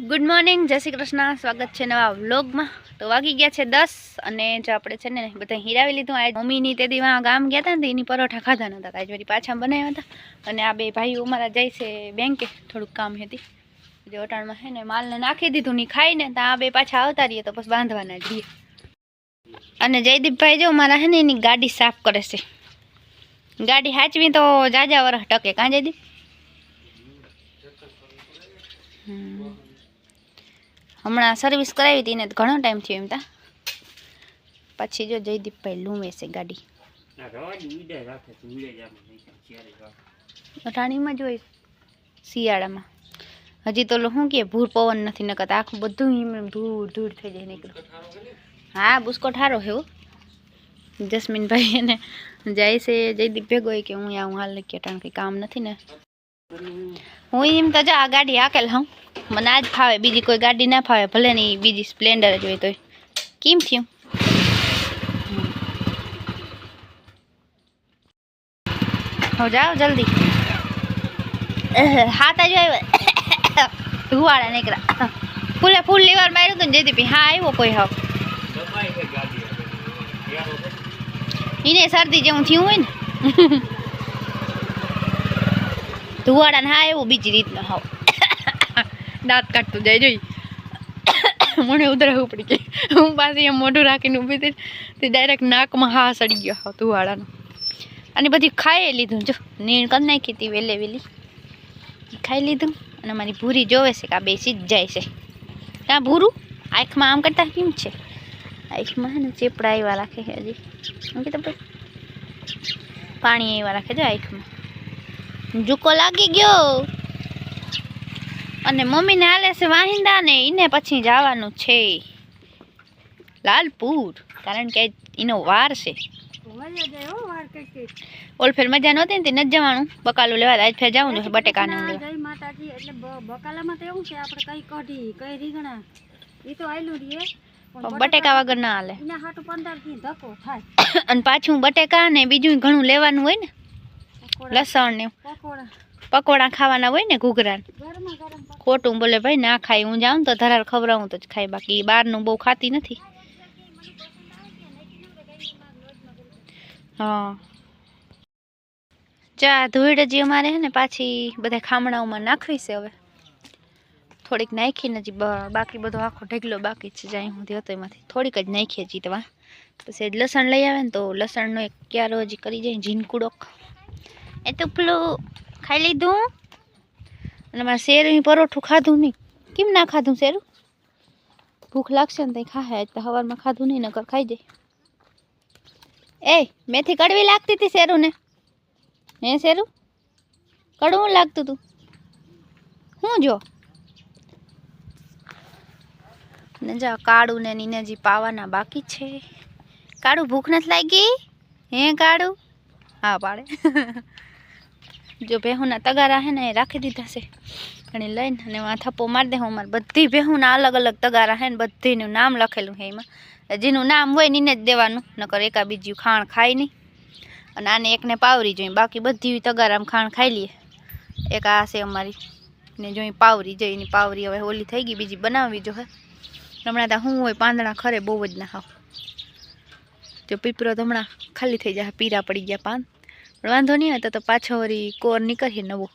Good morning जय श्री कृष्ण स्वागत है नवा व्लॉग में। तो वागी गया है 10 અને જો આપણે છે ને બધા હીરાવી લીધું। આ મમ્મીની તે દીવા ગામ ગયા હતા ને એની પરોઠા ખાધા નતા આજ વળી પાછા બનાવ્યા હતા। અને આ બે ભાઈઓ અમારા જાય છે બેંકે, થોડુંક કામ હતી જે ઓટાણમાં છે ને માલને નાખી દીધું ની ખાઈને તો આ બે પાછા આવતા રહીએ તો પછી બાંધવાના જ રહીએ। અને જયદીપભાઈ જો મારા છે ને એની ગાડી સાફ કરે છે। ગાડી હાચવી તો જાજા વરસ ટકે કાં જયદીપ? हमणा सर्विस करावी थी ने घणो टाइम थयो एम ता पछी जो जयदीपभाई लूमे से गाड़ी अठाणी में जो शियाड़ा में हजी तो शू के भूर पवन नहीं नकता आखू बधु धूळ धूळ थई जाए निकलो। हाँ बुस्को ठारो है वो जस्मीन भाई ने जाए से जयदीप भेगो कि हूँ आऊँ हाल के अटाण कई काम नहीं ने हूँ एम तो जा आ गाड़ी हाकेल हूँ મને આજ ફાવે, બીજી કોઈ ગાડી ના ફાવે, ભલે ની બીજી સ્પ્લેન્ડર જ હોય તો કેમ થયું? હો જાઓ જલ્દી। હાથ જ આવ્યો ધુવાડા નીકળ્યા ફૂલે ફૂલ લીવાર માર્યું હતું ને જયદીપ। હા આવ્યો કોઈ હાવ એને શરદી જેવું થયું હોય ને ધુવાડા ને। હા એવું બીજી રીતનો હાવ दाँत काटतू जाए जोई મને ઉધરા ઉપડી ગઈ। હું પાછી એમ મોઢું રાખીને ઊભી થઈ ડાયરેક્ટ નાકમાં હા સડી ગયો હતો તુવાડાનો। અને બધી ખાઈ લીધું જો નીણ કરી નાખી હતી વેલે વેલી ખાઈ લીધું। અને મારી ભૂરી જોવે છે કે આ બે સીજ જાય છે ત્યાં ભૂરું આંખમાં આમ કરતા કેમ છે? આંખમાં હે ને ચેપડા આવ્યા રાખે છે હજી શું કીધું ભાઈ પાણી આવ્યા રાખે જો આંખમાં જુકો લાગી ગયો। અને મમ્મી ને હાલે છે વાહિંદા ને એને પછી જવાનું છે લાલપુર કારણ કે એનો વાર છે। ઓલ ફેર મજા નહોતી ને નથી જવાનું બકાલું લેવા આજ ફેર જવું છે બટેકા ને જય માતાજી। એટલે બકાલામાં તો એવું છે આપણે કઈ કઢી કઈ રીંગણા એ તો આયલું રીએ બટેકા વગર ના હાલે એના હાટુ 15 થી ધક્કો થાય। અને પાછું બટેકા ને બીજું ઘણું લેવાનું હોય ને લસણ ને પકોડા ખાવાના હોય ને ઘૂઘરા ખોટું બોલે ભાઈ ના ખાય। હું જાઉં તો ધરાર ખવડાવું તો જ ખાય, બાકી બહારનું બહુ ખાતી નથી। હા ચા ધૂળ હજી અમારે હે ને પાછી બધા ખામણાઓમાં નાખવી છે। હવે થોડીક નાખીને હજી બાકી બધો આખો ઢગલો બાકી છે જાય સુધી હતો એમાંથી થોડીક જ નાખીએ હજી તો પછી લસણ લઈ આવે ને તો લસણનો એક ક્યારો હજી કરી જાય ઝીનકુડોક એ તો પેલું ખાઈ લીધું। અને મારે શેરું પરોઠું ખાધું નહીં કેમ ના ખાધું શેરું? ભૂખ લાગશે ને ત્યાં ખાહે આજ તો સવારમાં ખાધું નહીં નકર ખાઈ જાય। એ મેથી કડવી લાગતી હતી શેરું ને? હે શેરું કડવું લાગતું તું હું જો ને જા કાળું ને નીને હજી પાવાના બાકી છે। કાળું ભૂખ નથી લાગી? હે કાળું હા પાડે જો ભેહુના તગારા હે ને એ રાખી દીધા છે અને લઈને અને આ થપ્પો મારી દે। હું મારે બધી ભેહુના અલગ અલગ તગારા હે ને બધીનું નામ લખેલું છે એમાં જેનું નામ હોય ને એને જ દેવાનું નકર એકા બીજું ખાણ ખાય નહીં। અને આને એકને પાવરી જોઈએ બાકી બધી તગારામાં ખાણ ખાઈ લઈએ। એક આ છે અમારી ને જોઈ પાવરી જોઈ એની પાવરી હવે ઓલી થઈ ગઈ બીજી બનાવવી જો હે હમણાં તો શું હોય પાંદડા ખરે બહુ જ ના ખાવ જો પીપરો તો હમણાં ખાલી થઈ જાય પીરા પડી ગયા પાન પણ વાંધો નહીં હતો તો પાછો વળી કોર નીકળીએ નવો।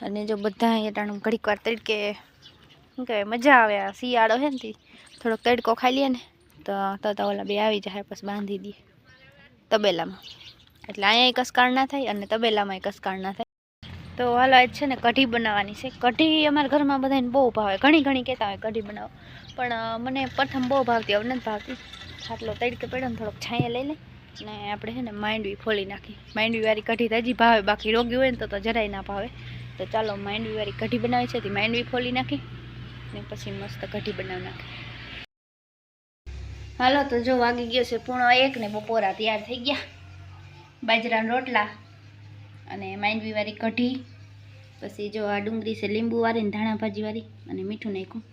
અને જો બધા એટાણું ઘડીક વાર તડકે શું કહેવાય મજા આવે આ શિયાળો છે ને થોડોક તડકો ખાઈ લઈએ ને તો ઓલા બે આવી જાય પછી બાંધી દઈએ તબેલામાં એટલે અહીંયા કસકાળ ના થાય અને તબેલામાં કસકાળ ના થાય। તો હાલો આજ છે ને કઢી બનાવવાની છે। કઢી અમારા ઘરમાં બધાને બહુ ભાવે, ઘણી ઘણી કહેતા હોય કઢી બનાવો પણ મને પ્રથમ બહુ ભાવતી હવે નથી ભાવતી। આટલો તડકે પડ્યો ને થોડોક છાંયે લઈ લે ને આપણે છે ને માંડવી ફોલી નાખી। માંડવી વાળી કઢી તો હજી ભાવે બાકી રોગી હોય ને તો જરાય ના ભાવે। તો ચાલો માંડવી વાળી કઢી બનાવી છે તો માંડવી ફોલી નાખી ને પછી મસ્ત કઢી બનાવી નાખી। હાલો તો જો વાગી ગયો છે 1:30 ને બપોરા તૈયાર થઈ ગયા। બાજરાના રોટલા અને માંડવી વાળી કઢી પછી જો આ ડુંગળી છે લીંબુ વાળી ને ધાણા ભાજી વાળી અને મીઠું નાખ્યું।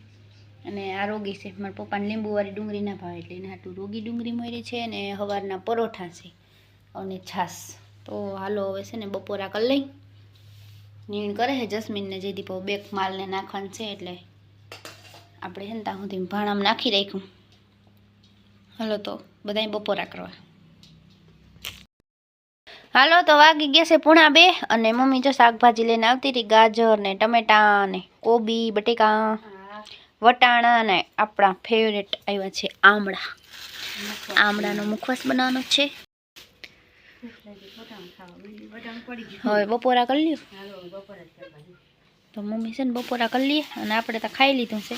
અને આ રોગી છે મારા પપ્પાને લીંબુ વાળી ડુંગળી ના ભાવે એટલે એના હાટું રોગી ડુંગળી મળી છે અને સવારના પરોઠા છે અને છાશ। તો હાલો હવે છે ને બપોરા કરી લઈ નીણ કરે છે જસ્મીનને જયદીપ બેક માલને નાખવાનું છે એટલે આપણે છે ને ત્યાં સુધી ભાણામાં નાખી રાખ્યું. હાલો તો બધાય બપોરા કરવા. હાલો તો વાગી ગયા છે 1:30 અને મમ્મી જો શાકભાજી લઈને આવતી રહી. ગાજર ને ટમેટા ને કોબી બટેકા વટાણા ને આપણા ફેવરેટ આવ્યા છે આમળા. આમળાનો મુખવાસ બનાવવાનો છે. હવે બપોરા કરી લ્યો તો મમ્મી છે ને બપોરા કરી લઈએ અને આપણે તો ખાઈ લીધું છે.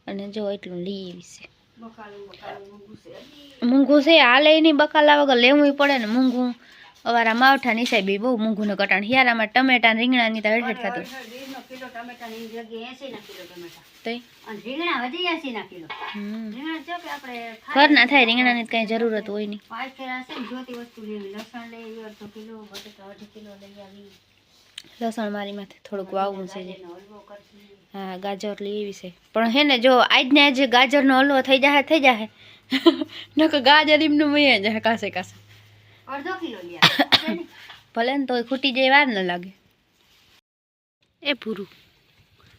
અને જો એટલું લઈ આવી છે. મૂંગું છે હાલે નહીં બકાલા વગર લેવું પડે ને. મૂંગું અવારા માવઠા ની સાહેબ બહુ મૂંગું ને કટાણ. હિયારામાં ટમેટા રીંગણાની તો હેઠ થતું ઘરના થાય રીંગણાની કઈ જરૂરત હોય નહીં. લસણ મારી માથે થોડુંક વાવવું છે. હા ગાજર લઈ આવી છે પણ હે ને જો આજને આજે ગાજરનો હલવો થઈ જાય નકર ગાજર એમનું મૈયા જાય કાસે કાસે. ભલે ને તો ખૂટી જાય વાર ન લાગે. એ પૂરું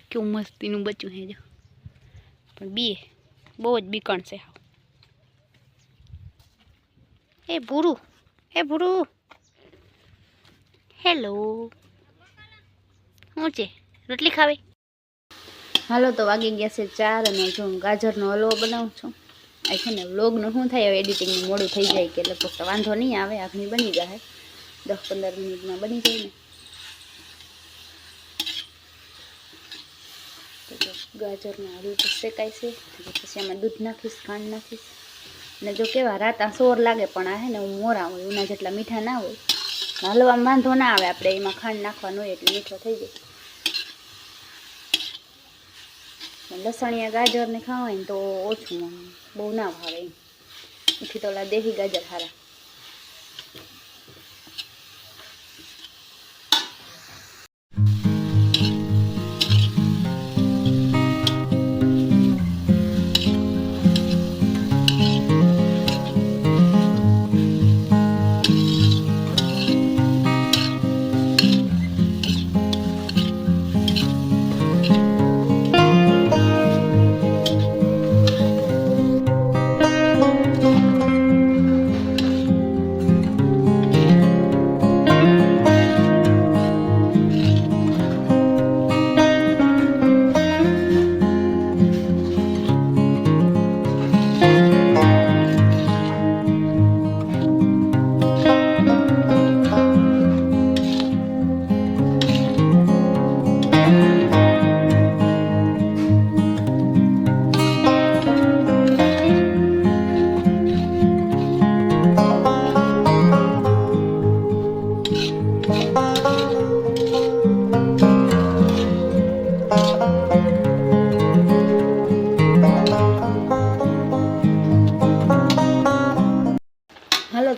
કેવું મસ્તીનું બચ્ચું હે જો પણ બી બહુ જ બીકણ છે. એ ભૂરું હેલો શું છે રોટલી ખાવી? હાલો તો વાગી ગયા છે 4 અને જો ગાજરનો હલવો બનાવું છું. આ છે ને વ્લોગનું શું થાય હવે એડિટિંગનું મોડું થઈ જાય કે લગભગ તો વાંધો નહીં આવે. આખની બની જાય 10-15 મિનિટમાં બની જાય ને. તો ગાજરનો હલવો તો શેકાય છે પછી આમાં દૂધ નાખીશ ખાંડ નાખીશ. અને જો કેવા રાતા સોર લાગે પણ આ હે ને મોરા હોય ઉના જેટલા મીઠા ના હોય. હલવામાં વાંધો ના આવે આપણે એમાં ખાંડ નાખવાનું હોય એટલે મીઠો થઈ જાય. લસણિયા ગાજર ને ખાવા હોય ને તો ઓછું બહુ ના ભાવે એમ. એથી તો ઓલા દેશી ગાજર સારા.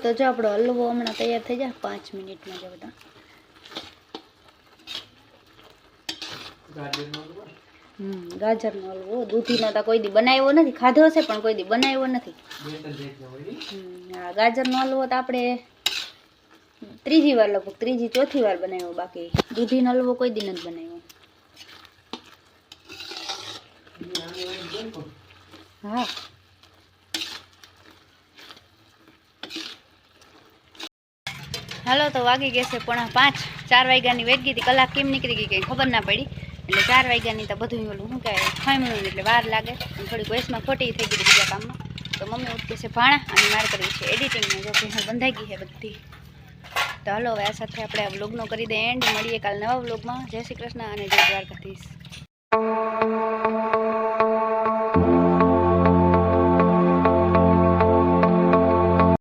તો જો આપણો હલવો હમણાં તૈયાર થઈ જાય 5 મિનિટમાં જો બધા. ગાજરનો હલવો દૂધીનો તો કોઈ દી બનાવ્યો નથી. ખાધો હશે પણ કોઈ દી બનાવ્યો નથી. ગાજરનો હલવો તો આપણે 3જી વાર લગભગ 3જી-4થી વાર બનાવ્યો. બાકી દૂધીનો હલવો કોઈ દી નથી બનાવ્યો. હા હાલો તો વાગી ગયા છે 4:45. 4 વાગ્યાની વેટ ગઈ હતી. કલાક કેમ નીકળી ગઈ કંઈ ખબર ના પડી. એટલે 4 વાગ્યાની તો બધું ઓલું શું કહેવાય ખામણું એટલે વાર લાગે. થોડીક વયસમાં ખોટી થઈ ગઈ બીજા કામમાં. તો મમ્મી ઉઠકે છે ભાણા અને મારે કરવી છે એડિટિંગમાં. જો કે હું બંધાઈ ગઈ છે બધી. તો હાલો હવે આ સાથે આપણે આ વ્લોગનો કરી દઈએ એન્ડ. મળીએ કાલ નવા વ્લોગમાં. જય શ્રી કૃષ્ણ અને જય દ્વારકાધીશ.